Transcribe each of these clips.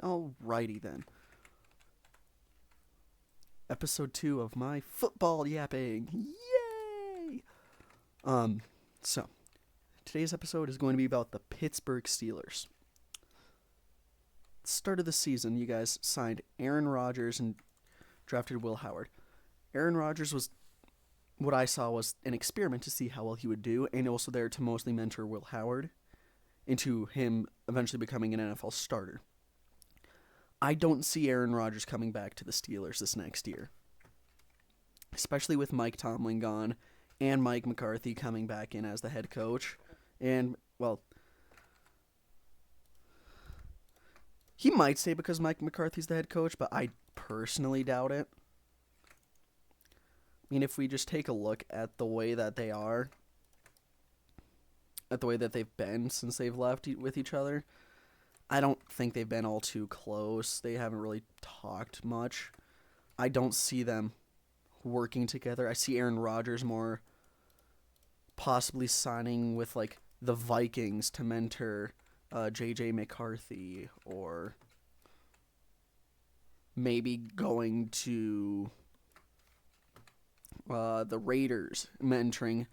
Alrighty then. Episode 2 of my football yapping. Yay! So, today's episode is going to be about the Pittsburgh Steelers. At the start of the season, you guys signed Aaron Rodgers and drafted Will Howard. Aaron Rodgers was, what I saw was an experiment to see how well he would do, and also there to mostly mentor Will Howard into him eventually becoming an NFL starter. I don't see Aaron Rodgers coming back to the Steelers this next year, especially with Mike Tomlin gone and Mike McCarthy coming back in as the head coach. And, well, he might stay because Mike McCarthy's the head coach, but I personally doubt it. I mean, if we just take a look at the way that they are, at the way that they've been since they've left with each other, I don't think they've been all too close. They haven't really talked much. I don't see them working together. I see Aaron Rodgers more possibly signing with, like, the Vikings to mentor J.J. McCarthy, or maybe going to the Raiders, mentoring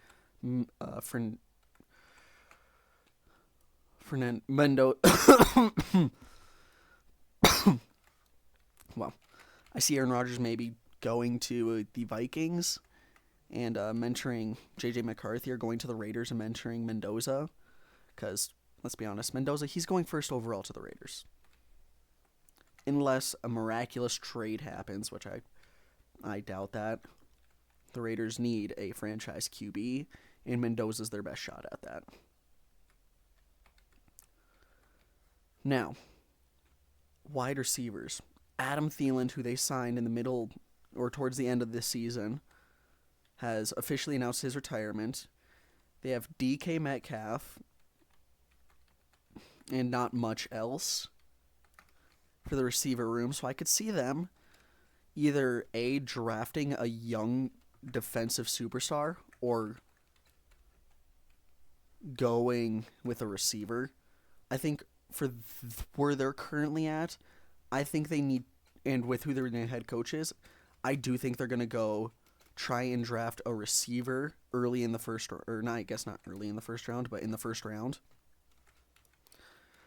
Fernando. Well, I see Aaron Rodgers maybe going to the Vikings and mentoring J.J. McCarthy, or going to the Raiders and mentoring Mendoza. Because, let's be honest, Mendoza, he's going first overall to the Raiders. Unless a miraculous trade happens, which I doubt that. The Raiders need a franchise QB, and Mendoza's their best shot at that. Now, wide receivers. Adam Thielen, who they signed in the middle or towards the end of this season, has officially announced his retirement. They have DK Metcalf and not much else for the receiver room. So I could see them either A, drafting a young defensive superstar, or going with a receiver. I think for where they're currently at, I think they need, and with who their new head coach is, I do think they're going to go try and draft a receiver early in the first, or not, I guess not early in the first round, but in the first round.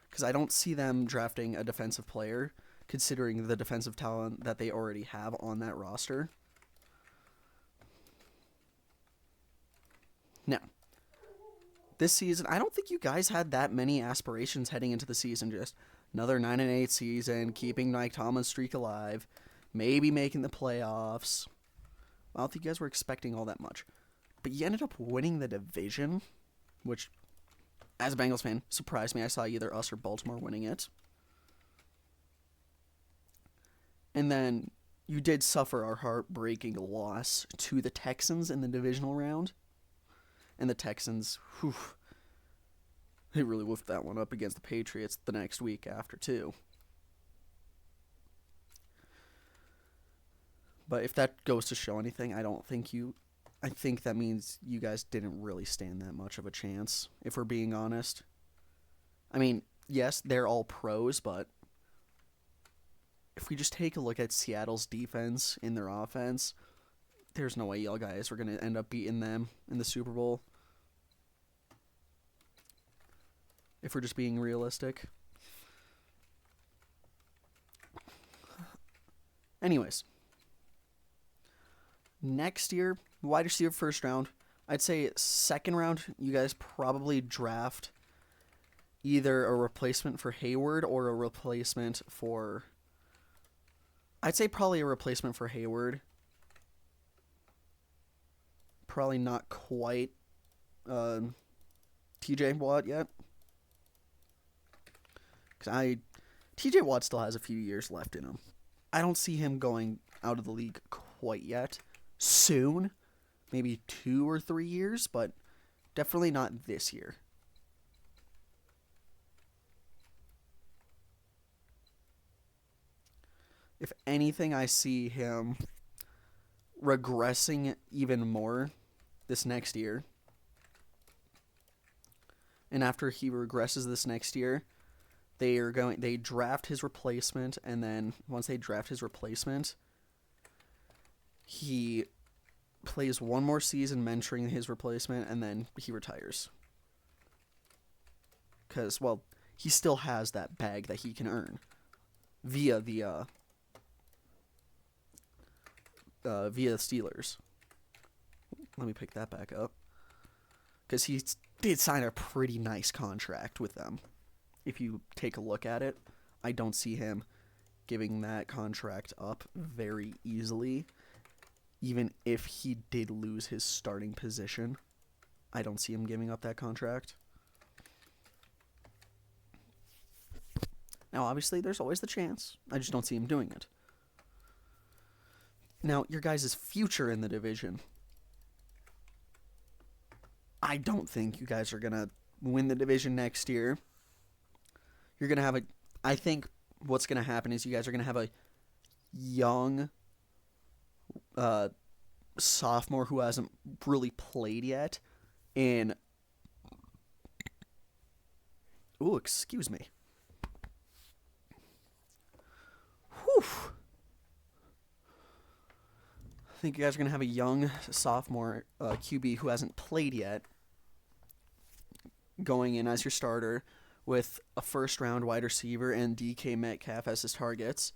Because I don't see them drafting a defensive player, considering the defensive talent that they already have on that roster. Now, this season, I don't think you guys had that many aspirations heading into the season. Just another 9-8 season, keeping Mike Tomlin's streak alive, maybe making the playoffs. I don't think you guys were expecting all that much. But you ended up winning the division, which, as a Bengals fan, surprised me. I saw either us or Baltimore winning it. And then you did suffer our heartbreaking loss to the Texans in the divisional round. And the Texans, they really woofed that one up against the Patriots the next week after, too. But if that goes to show anything, I think that means you guys didn't really stand that much of a chance, if we're being honest. I mean, yes, they're all pros, but if we just take a look at Seattle's defense in their offense, there's no way y'all guys were going to end up beating them in the Super Bowl. If we're just being realistic. Anyways. Next year, wide receiver first round. I'd say second round, you guys probably draft either a replacement for Hayward or a replacement for... I'd say probably a replacement for Hayward. Probably not quite TJ Watt yet. Because TJ Watt still has a few years left in him. I don't see him going out of the league quite yet. Soon. Maybe 2 or 3 years, but definitely not this year. If anything, I see him regressing even more this next year. And after he regresses this next year, They draft his replacement, and then once they draft his replacement, he plays one more season mentoring his replacement, and then he retires. Because, well, he still has that bag that he can earn via the Steelers. Let me pick that back up. Because he did sign a pretty nice contract with them. If you take a look at it, I don't see him giving that contract up very easily. Even if he did lose his starting position, I don't see him giving up that contract. Now, obviously, there's always the chance. I just don't see him doing it. Now, your guys' future in the division. I don't think you guys are going to win the division next year. You're going to have I think what's going to happen is you guys are going to have a young sophomore who hasn't really played yet. And, ooh, excuse me. Whew. I think you guys are going to have a young sophomore QB who hasn't played yet going in as your starter with a first-round wide receiver and DK Metcalf as his targets.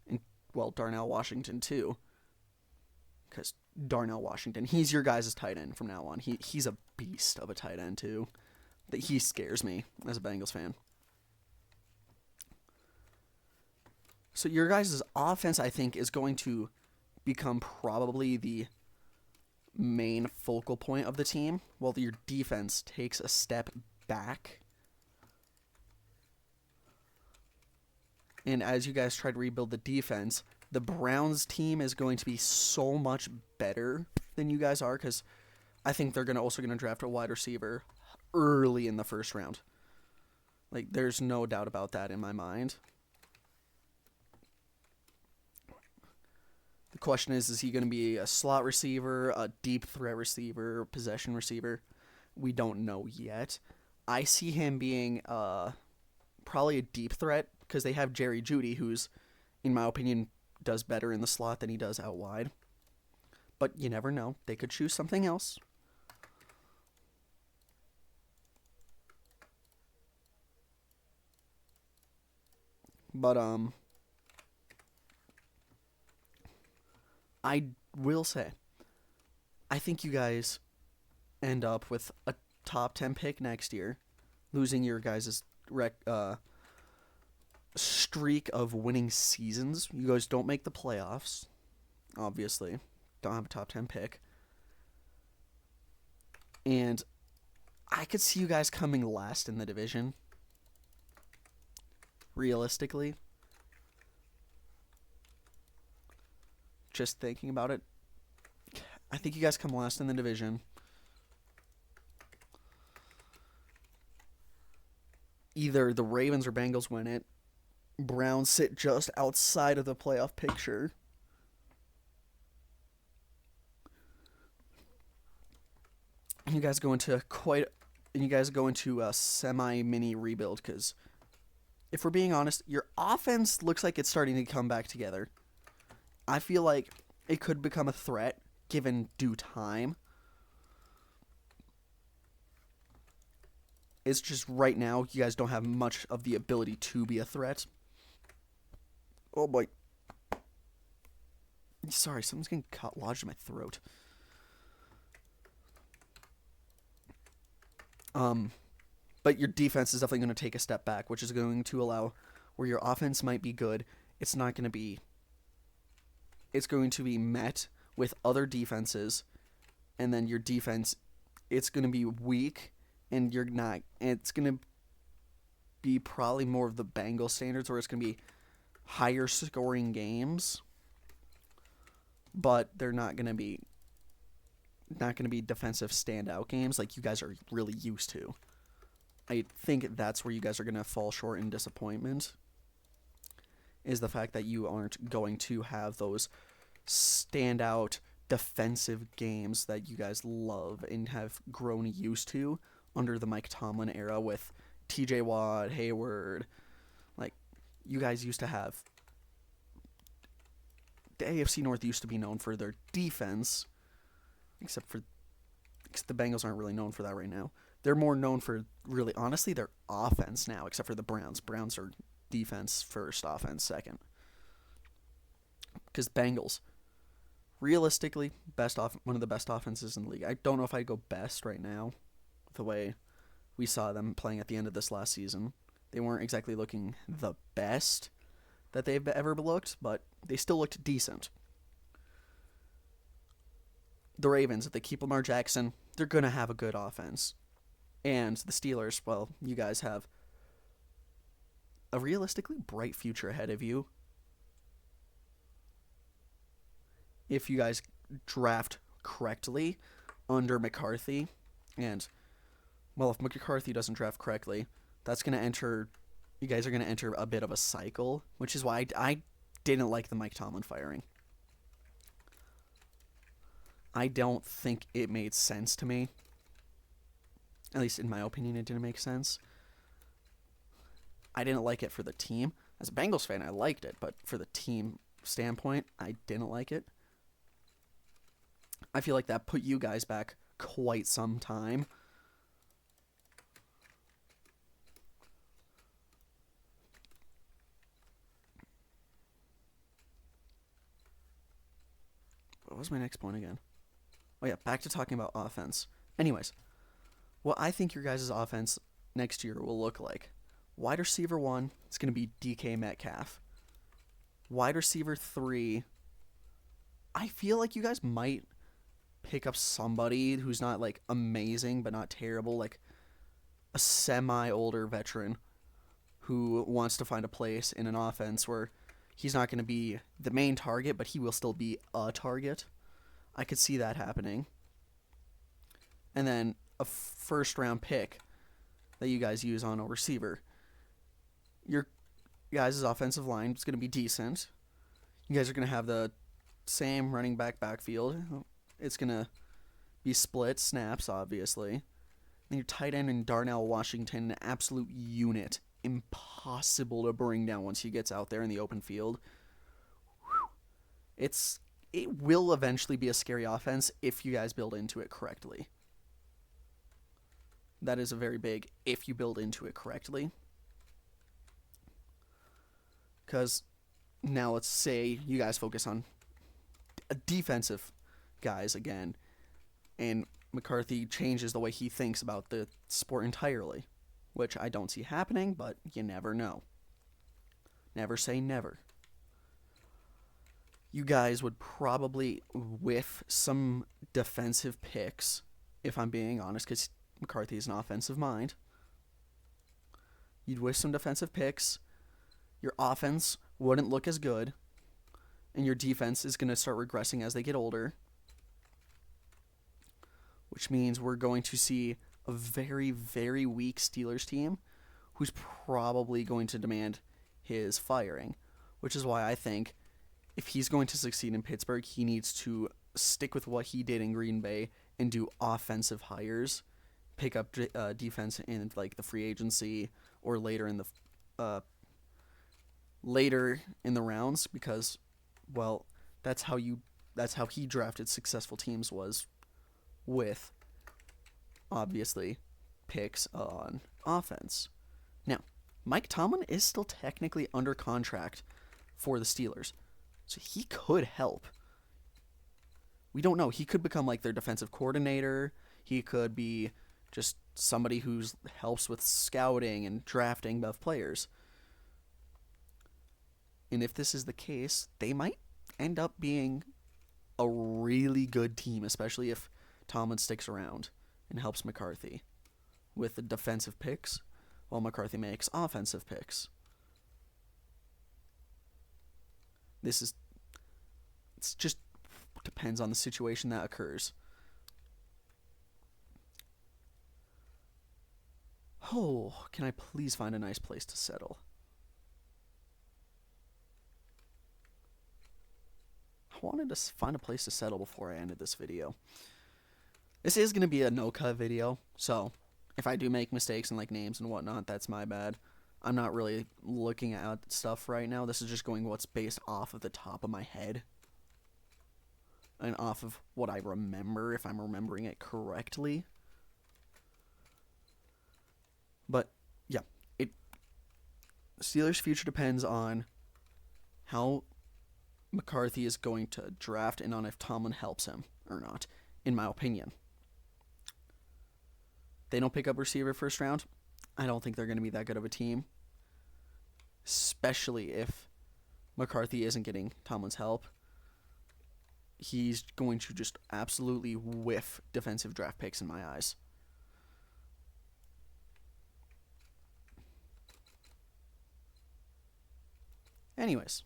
And, well, Darnell Washington, too. Because Darnell Washington, he's your guys' tight end from now on. He's a beast of a tight end, too. He scares me as a Bengals fan. So your guys' offense, I think, is going to become probably the main focal point of the team, while your defense takes a step back. And as you guys try to rebuild the defense, the Browns team is going to be so much better than you guys are, because I think they're also going to draft a wide receiver early in the first round. Like, there's no doubt about that in my mind. The question is he going to be a slot receiver, a deep threat receiver, possession receiver? We don't know yet. I see him being probably a deep threat, because they have Jerry Jeudy, who's, in my opinion, does better in the slot than he does out wide. But you never know. They could choose something else. But, I will say, I think you guys end up with a top 10 pick next year, losing your guys' streak of winning seasons. You guys don't make the playoffs, obviously. Don't have a top 10 pick. And I could see you guys coming last in the division. Realistically. Just thinking about it, I think you guys come last in the division. Either the Ravens or Bengals win it. Browns sit just outside of the playoff picture. You guys go into a semi-mini rebuild, because if we're being honest, your offense looks like it's starting to come back together. I feel like it could become a threat given due time. It's just right now you guys don't have much of the ability to be a threat. Oh boy. Sorry, something's getting lodged in my throat. But your defense is definitely going to take a step back, which is going to allow where your offense might be good. It's going to be met with other defenses, and then your defense, it's going to be weak, and it's going to be probably more of the Bengals standards, where it's going to be higher scoring games, but they're not going to be defensive standout games like you guys are really used to. I think that's where you guys are going to fall short in disappointment, is the fact that you aren't going to have those standout defensive games that you guys love and have grown used to under the Mike Tomlin era with TJ Watt, Hayward, you guys used to have... The AFC North used to be known for their defense, except the Bengals aren't really known for that right now. They're more known for, really, honestly, their offense now, except for the Browns. Browns are defense first, offense second. Because Bengals, realistically, one of the best offenses in the league. I don't know if I'd go best right now, the way we saw them playing at the end of this last season. They weren't exactly looking the best that they've ever looked, but they still looked decent. The Ravens, if they keep Lamar Jackson, they're going to have a good offense. And the Steelers, well, you guys have a realistically bright future ahead of you. If you guys draft correctly under McCarthy, and, well, if McCarthy doesn't draft correctly, you guys are going to enter a bit of a cycle, which is why I didn't like the Mike Tomlin firing. I don't think it made sense to me. At least in my opinion, it didn't make sense. I didn't like it for the team. As a Bengals fan, I liked it, but for the team standpoint, I didn't like it. I feel like that put you guys back quite some time. What was my next point again? Oh yeah, back to talking about offense. Anyways, what I think your guys' offense next year will look like. Wide receiver 1, it's going to be DK Metcalf. Wide receiver 3, I feel like you guys might pick up somebody who's not, like, amazing, but not terrible, like a semi-older veteran who wants to find a place in an offense where he's not going to be the main target, but he will still be a target. I could see that happening. And then a first-round pick that you guys use on a receiver. Your guys' offensive line is going to be decent. You guys are going to have the same running backfield. It's going to be split snaps, obviously. And your tight end in Darnell Washington, an absolute unit. Impossible to bring down once he gets out there in the open field. It will eventually be a scary offense if you guys build into it correctly. That is a very big if you build into it correctly. Because now let's say you guys focus on defensive guys again, and McCarthy changes the way he thinks about the sport entirely, which I don't see happening, but you never know. Never say never. You guys would probably whiff some defensive picks, if I'm being honest, because McCarthy is an offensive mind. You'd whiff some defensive picks. Your offense wouldn't look as good, and your defense is going to start regressing as they get older, which means we're going to see a very, very weak Steelers team who's probably going to demand his firing, which is why I think if he's going to succeed in Pittsburgh, he needs to stick with what he did in Green Bay and do offensive hires, pick up defense in like the free agency or later in the rounds, because, well, that's how he drafted successful teams, was with obviously picks on offense. Now, Mike Tomlin is still technically under contract for the Steelers, so he could help. We don't know. He could become like their defensive coordinator. He could be just somebody who helps with scouting and drafting of players. And if this is the case, they might end up being a really good team, especially if Tomlin sticks around and helps McCarthy with the defensive picks while McCarthy makes offensive picks. It just depends on the situation that occurs. Oh, can I please find a nice place to settle? I wanted to find a place to settle before I ended this video. This is going to be a no-cut video, so if I do make mistakes in like names and whatnot, that's my bad. I'm not really looking at stuff right now. This is just going what's based off of the top of my head. And off of what I remember, if I'm remembering it correctly. But, yeah. Steelers' future depends on how McCarthy is going to draft and on if Tomlin helps him or not, in my opinion. They don't pick up receiver first round. I don't think they're going to be that good of a team. Especially if McCarthy isn't getting Tomlin's help. He's going to just absolutely whiff defensive draft picks in my eyes. Anyways.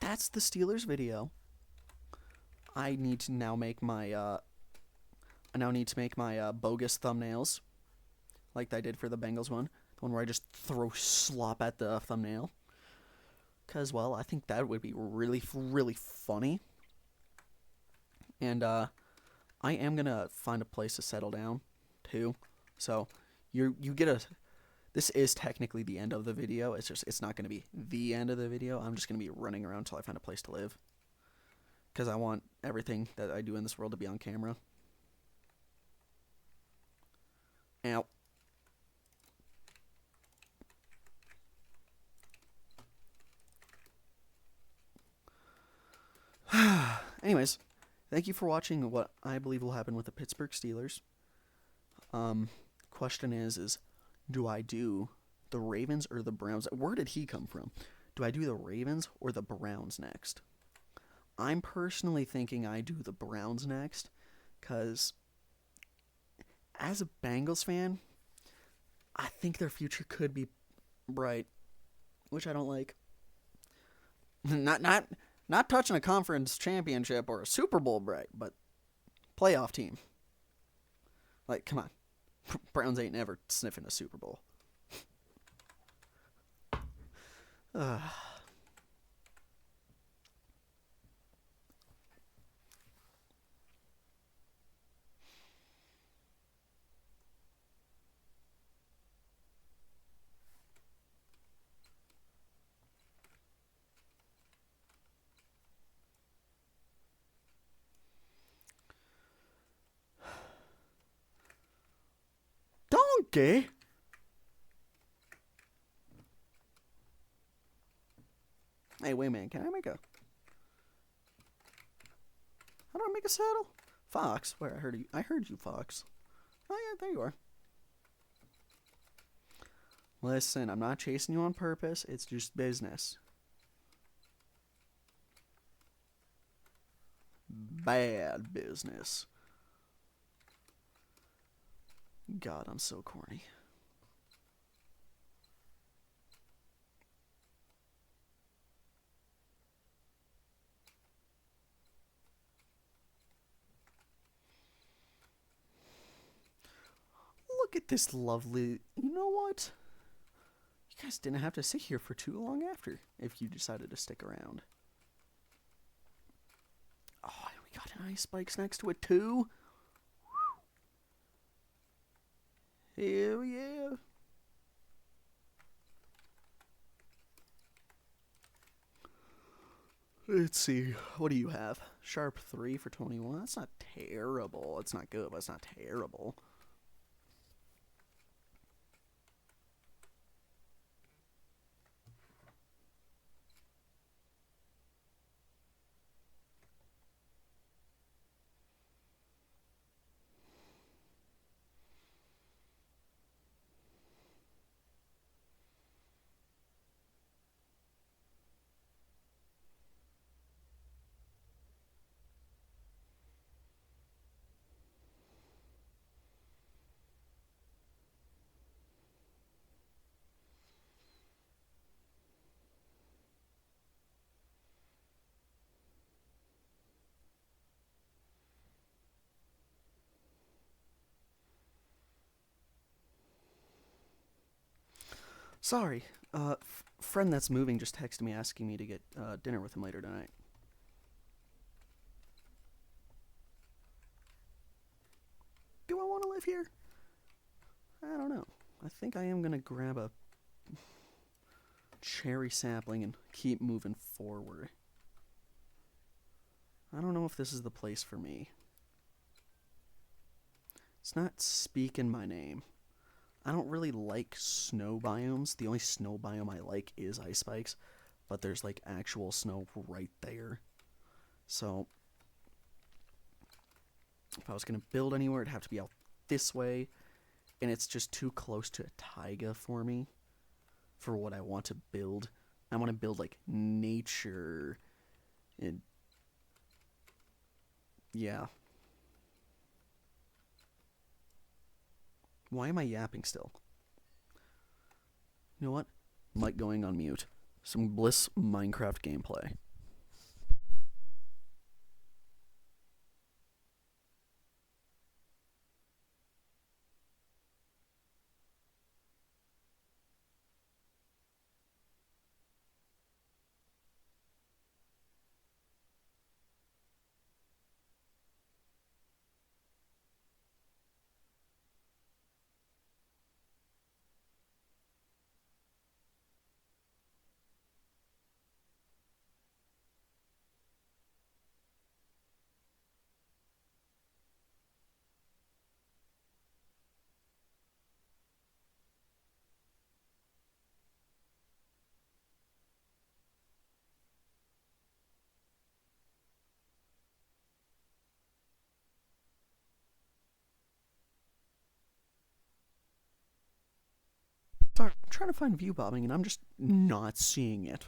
That's the Steelers video. I need to now make my bogus thumbnails, like I did for the Bengals one, the one where I just throw slop at the thumbnail. Cause well, I think that would be really, really funny. And I am gonna find a place to settle down, too. So you get a. This is technically the end of the video. It's not gonna be the end of the video. I'm just gonna be running around until I find a place to live. Because I want everything that I do in this world to be on camera. Ow. Anyways, thank you for watching what I believe will happen with the Pittsburgh Steelers. Question is do I do the Ravens or the Browns? Where did he come from? Do I do the Ravens or the Browns next? I'm personally thinking I do the Browns next, because as a Bengals fan, I think their future could be bright, which I don't like. Not touching a conference championship or a Super Bowl bright, but playoff team. Like, come on. Browns ain't never sniffing a Super Bowl. Donkey? Hey, wait a minute. Can I make a... How do I make a saddle? Fox. Where I heard you. I heard you, Fox. Oh, yeah, there you are. Listen, I'm not chasing you on purpose. It's just business. Bad business. God, I'm so corny. Look at this lovely... You know what? You guys didn't have to sit here for too long after if you decided to stick around. Oh, we got ice spikes next to it too? Hell yeah. Let's see. What do you have? Sharp 3 for 21. That's not terrible. It's not good, but it's not terrible. Sorry, friend that's moving just texted me asking me to get dinner with him later tonight. Do I want to live here? I don't know. I think I am gonna grab a cherry sapling and keep moving forward. I don't know if this is the place for me. It's not speaking my name. I don't really like snow biomes. The only snow biome I like is ice spikes, but there's like actual snow right there. So if I was gonna build anywhere, it'd have to be out this way, and it's just too close to a taiga for me for what I want to build. I want to build like nature and yeah. Why am I yapping still? You know what? Mic going on mute. Some Bliss Minecraft gameplay. Sorry, I'm trying to find view bombing and I'm just not seeing it.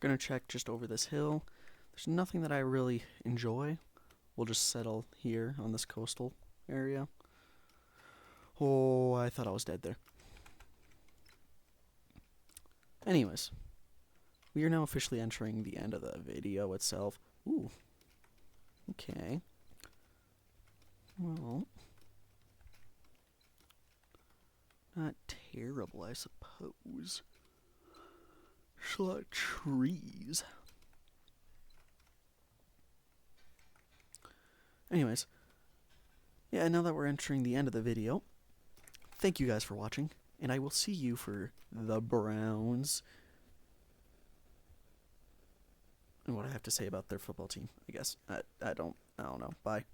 gonna check just over this hill. There's nothing that I really enjoy. We'll just settle here on this coastal area. Oh, I thought I was dead there. Anyways, we are now officially entering the end of the video itself. Ooh. Okay. Well, not terrible, I suppose. There's a lot of trees. Anyways, yeah, now that we're entering the end of the video, thank you guys for watching, and I will see you for the Browns. And what I have to say about their football team, I guess. I don't know. Bye.